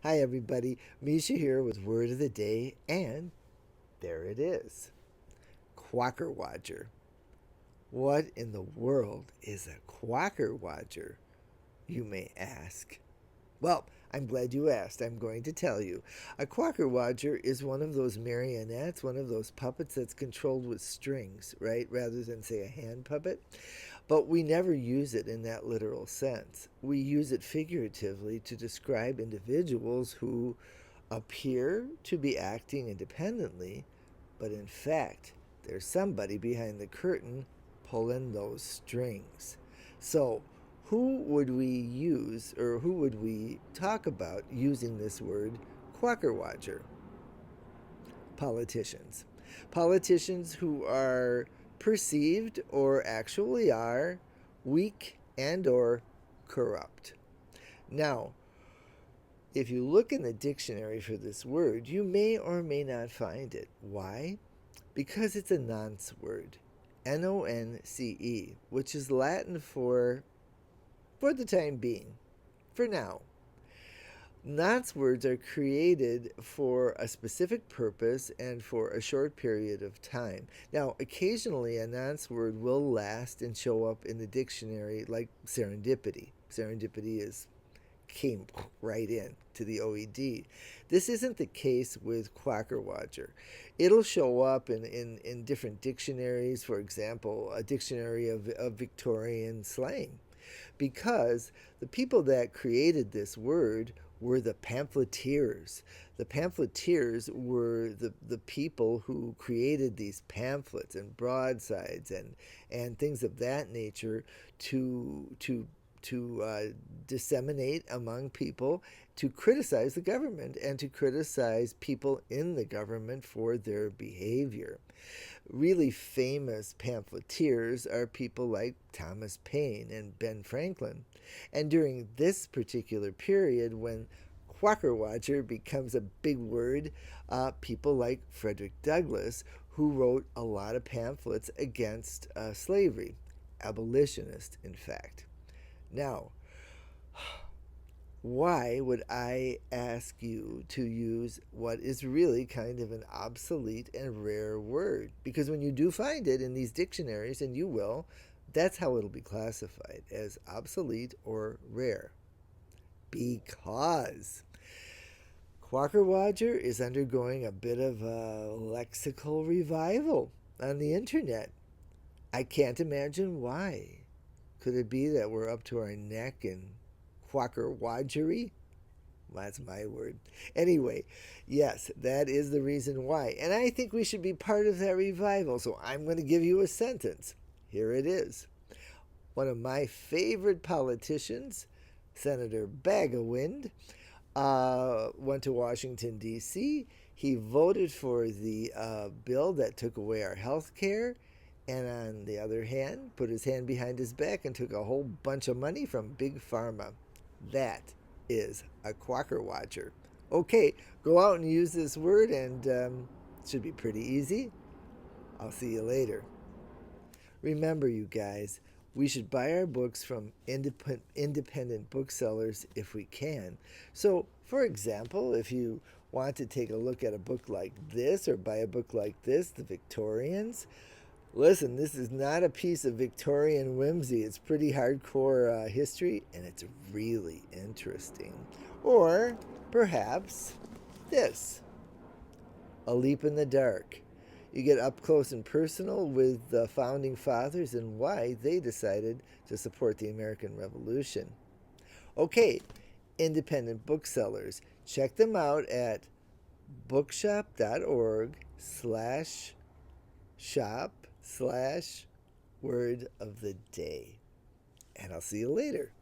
Hi, everybody. Mischa here with Word of the Day, and there it is. Quockerwodger. What in the world is a Quockerwodger, you may ask? Well, I'm glad you asked. I'm going to tell you. A Quockerwodger is one of those marionettes, one of those puppets that's controlled with strings, right? Rather than, say, a hand puppet. But we never use it in that literal sense. We use it figuratively to describe individuals who appear to be acting independently, but in fact, there's somebody behind the curtain pulling those strings. So, who would we use, or who would we talk about using this word Quockerwodger? Politicians. Politicians who are perceived or actually are weak and or corrupt. Now, if you look in the dictionary for this word, you may or may not find it. Why? Because it's a nonce word. Nonce, which is Latin for the time being, for now. Nonce words are created for a specific purpose and for a short period of time. Now, occasionally a nonce word will last and show up in the dictionary, like serendipity. Serendipity came right in to the OED. This isn't the case with Quockerwodger. It'll show up in different dictionaries, for example, a dictionary of Victorian slang, because the people that created this word were the pamphleteers. The pamphleteers were the people who created these pamphlets and broadsides and things of that nature to disseminate among people, to criticize the government and to criticize people in the government for their behavior. Really famous pamphleteers are people like Thomas Paine and Ben Franklin. And during this particular period, when Quockerwodger becomes a big word, people like Frederick Douglass, who wrote a lot of pamphlets against slavery, abolitionist, in fact. Now, why would I ask you to use what is really kind of an obsolete and rare word? Because when you do find it in these dictionaries, and you will, that's how it'll be classified, as obsolete or rare. Because Quockerwodger is undergoing a bit of a lexical revival on the internet. I can't imagine why. Could it be that we're up to our neck in Quockerwodgery? Well, that's my word. Anyway, yes, that is the reason why. And I think we should be part of that revival. So I'm going to give you a sentence. Here it is. One of my favorite politicians, Senator Bagawind, went to Washington, D.C. He voted for the bill that took away our health care, and on the other hand, put his hand behind his back and took a whole bunch of money from Big Pharma. That is a Quockerwodger. Okay, go out and use this word, and it should be pretty easy. I'll see you later. Remember, you guys, we should buy our books from independent booksellers if we can. So, for example, if you want to take a look at a book like this or buy a book like this, The Victorians, listen, this is not a piece of Victorian whimsy. It's pretty hardcore history, and it's really interesting. Or perhaps this, A Leap in the Dark. You get up close and personal with the founding fathers and why they decided to support the American Revolution. Okay, independent booksellers. Check them out at bookshop.org/shop/word of the day. And I'll see you later.